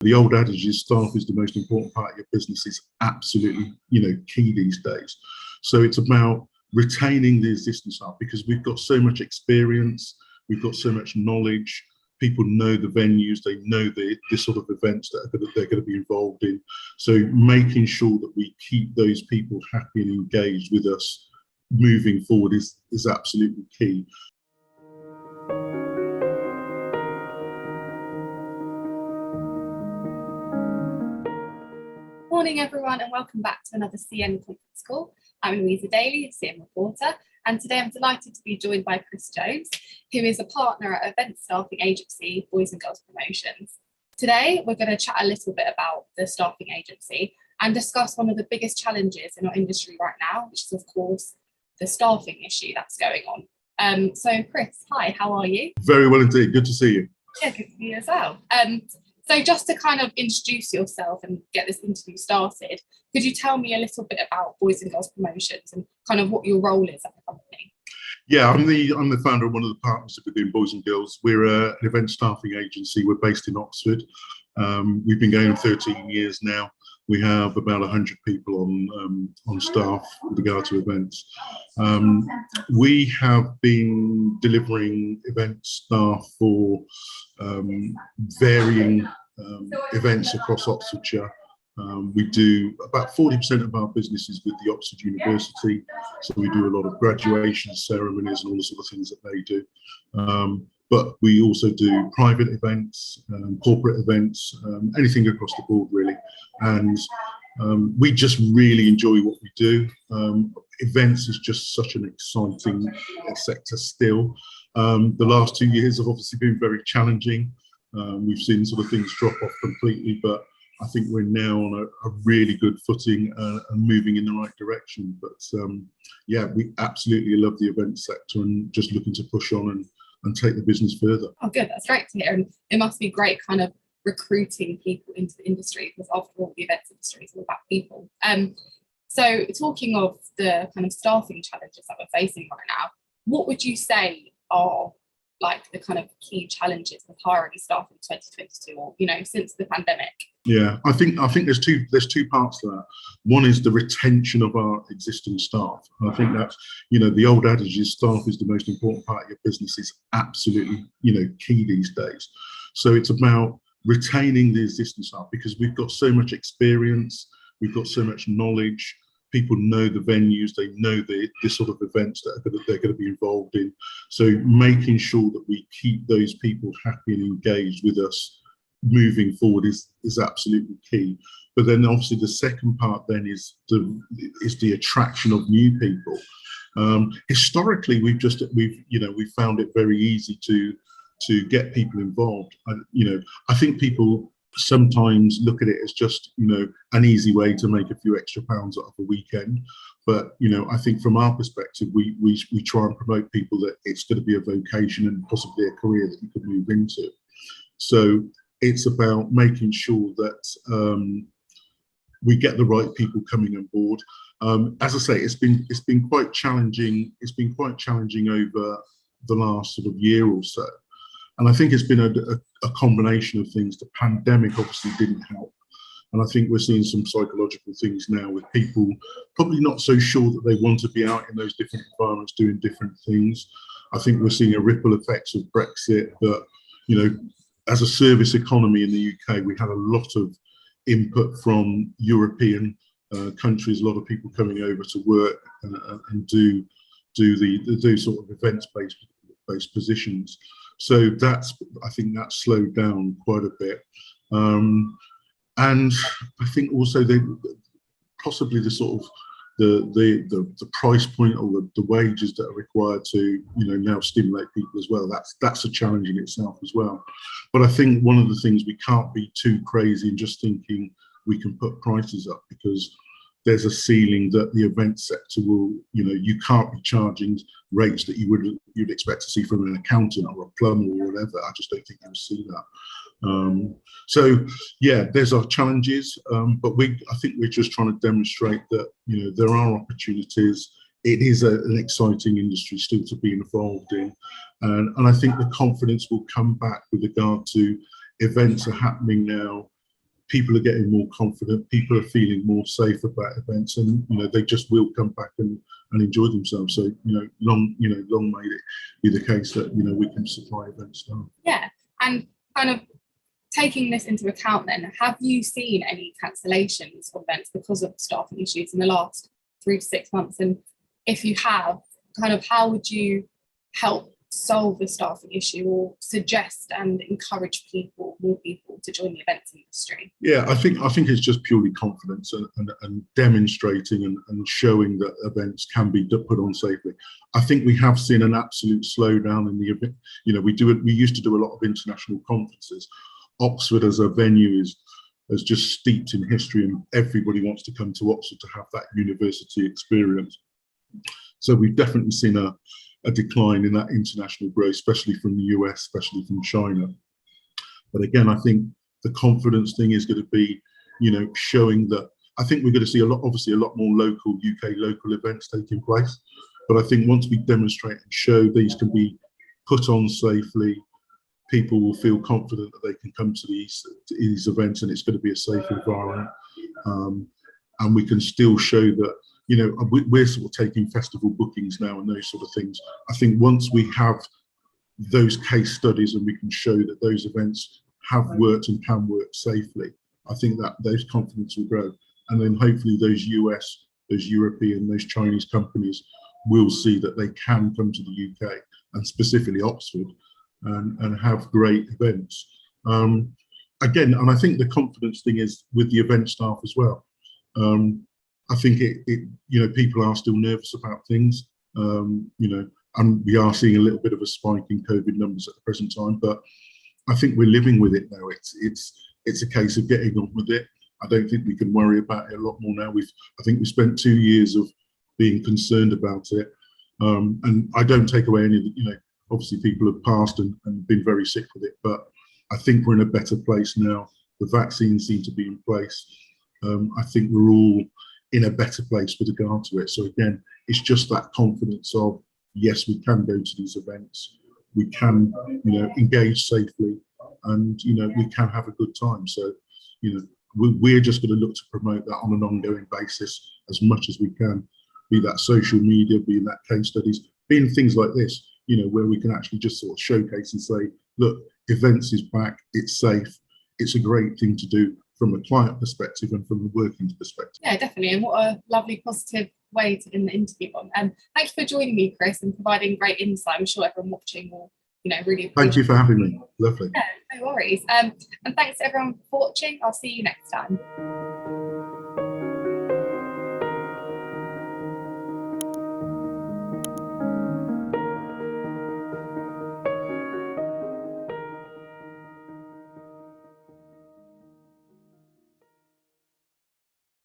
The old adage is staff is the most important part of your business is absolutely, key these days. So it's about retaining the existing staff because we've got so much experience, we've got so much knowledge. People know the venues, they know the sort of events that they're going to be involved in. So making sure that we keep those people happy and engaged with us moving forward is absolutely key. Morning everyone and welcome back to another CN conference call. I'm Louisa Daley, CN reporter, and today I'm delighted to be joined by Chris Jones, who is a partner at event staffing agency Boys and Girls Promotions. Today we're going to chat a little bit about the staffing agency and discuss one of the biggest challenges in our industry right now, which is of course the staffing issue that's going on. So Chris, hi, how are you? Very well indeed, good to see you. Yeah, good to see you as well. So just to kind of introduce yourself and get this interview started, could you tell me a little bit about Boys and Girls Promotions and kind of what your role is at the company? Yeah, I'm the founder of one of the partners within Boys and Girls. We're an event staffing agency. We're based in Oxford. We've been going 13 years now. We have about 100 people on staff with regard to events. We have been delivering event staff for varying events across Oxfordshire. We do about 40% of our business is with the Oxford University, so we do a lot of graduation ceremonies and all the sort of things that they do. But we also do private events, corporate events, anything across the board really. And we just really enjoy what we do. Events is just such an exciting sector still. The last 2 years have obviously been very challenging. We've seen sort of things drop off completely, but I think we're now on a really good footing and moving in the right direction. But yeah, we absolutely love the event sector and just looking to push on and take the business further. Oh, good. That's great to hear. And it must be great kind of recruiting people into the industry because after all, the events industry is all about people. So talking of the kind of staffing challenges that we're facing right now, what would you say are like the kind of key challenges with hiring staff in 2022 or, since the pandemic? Yeah, I think there's two parts to that. One is the retention of our existing staff. And I think that's, the old adage is staff is the most important part of your business is absolutely, key these days. So it's about retaining the existing staff because we've got so much experience, we've got so much knowledge. People know the venues, they know the sort of events that they're going to be involved in. So making sure that we keep those people happy and engaged with us moving forward is absolutely key. But then obviously the second part then is the attraction of new people. Historically, we've found it very easy to get people involved. I think people sometimes look at it as just an easy way to make a few extra pounds out of a weekend, but I think from our perspective we try and promote people that it's going to be a vocation and possibly a career that you could move into. So it's about making sure that we get the right people coming on board. As I say, it's been quite challenging. It's been quite challenging over the last sort of year or so. And I think it's been a combination of things. The pandemic obviously didn't help. And I think we're seeing some psychological things now with people probably not so sure that they want to be out in those different environments doing different things. I think we're seeing a ripple effects of Brexit, but, as a service economy in the UK, we had a lot of input from European countries, a lot of people coming over to work and do sort of events-based positions. So I think that slowed down quite a bit. And I think also possibly the sort of the price point or the wages that are required to now stimulate people as well. That's a challenge in itself as well. But I think one of the things we can't be too crazy in just thinking we can put prices up because there's a ceiling that the event sector will, you can't be charging rates that you'd expect to see from an accountant or a plumber or whatever. I just don't think you'll see that. So yeah, there's our challenges, but I think we're just trying to demonstrate that there are opportunities. It is an exciting industry still to be involved in, and I think the confidence will come back with regard to events are happening now people are getting more confident, people are feeling more safe about events, and they just will come back and enjoy themselves. So long may it be the case that we can supply event staff. Yeah, and kind of taking this into account, then, have you seen any cancellations of events because of staffing issues in the last 3 to 6 months? And if you have, kind of how would you help solve the staffing issue, or suggest and encourage more people to join the events industry? Yeah, I think it's just purely confidence and demonstrating and showing that events can be put on safely. I think we have seen an absolute slowdown in the event. We used to do a lot of international conferences. Oxford as a venue is just steeped in history, and everybody wants to come to Oxford to have that university experience. So we've definitely seen a decline in that international growth, especially from the US, especially from China. But again, I think the confidence thing is going to be, showing that. I think we're going to see a lot more UK local events taking place. But I think once we demonstrate and show these can be put on safely, people will feel confident that they can come to these events, and it's going to be a safe environment. And we can still show that, we're sort of taking festival bookings now and those sort of things. I think once we have those case studies and we can show that those events have worked and can work safely, I think that those confidence will grow. And then hopefully those US, those European, those Chinese companies will see that they can come to the UK, and specifically Oxford, and have great events. Again, and I think the confidence thing is with the event staff as well. I think people are still nervous about things, and we are seeing a little bit of a spike in COVID numbers at the present time, but I think we're living with it now. It's a case of getting on with it. I don't think we can worry about it a lot more now. I think we spent 2 years of being concerned about it, and I don't take away any of the, obviously people have passed and been very sick with it, but I think we're in a better place now. The vaccines seem to be in place. I think we're all in a better place with regard to it. So again, it's just that confidence of, yes, we can go to these events, we can, engage safely, and, we can have a good time. So, we're just going to look to promote that on an ongoing basis as much as we can, be that social media, be that case studies, being things like this, where we can actually just sort of showcase and say, look, events is back, it's safe, it's a great thing to do from a client perspective and from a working perspective. Yeah, definitely. And what a lovely positive way to end the interview on. Thanks for joining me, Chris, and providing great insight. I'm sure everyone watching will, really appreciate it. Thank you for having me. Lovely. Yeah, no worries. And thanks to everyone for watching. I'll see you next time.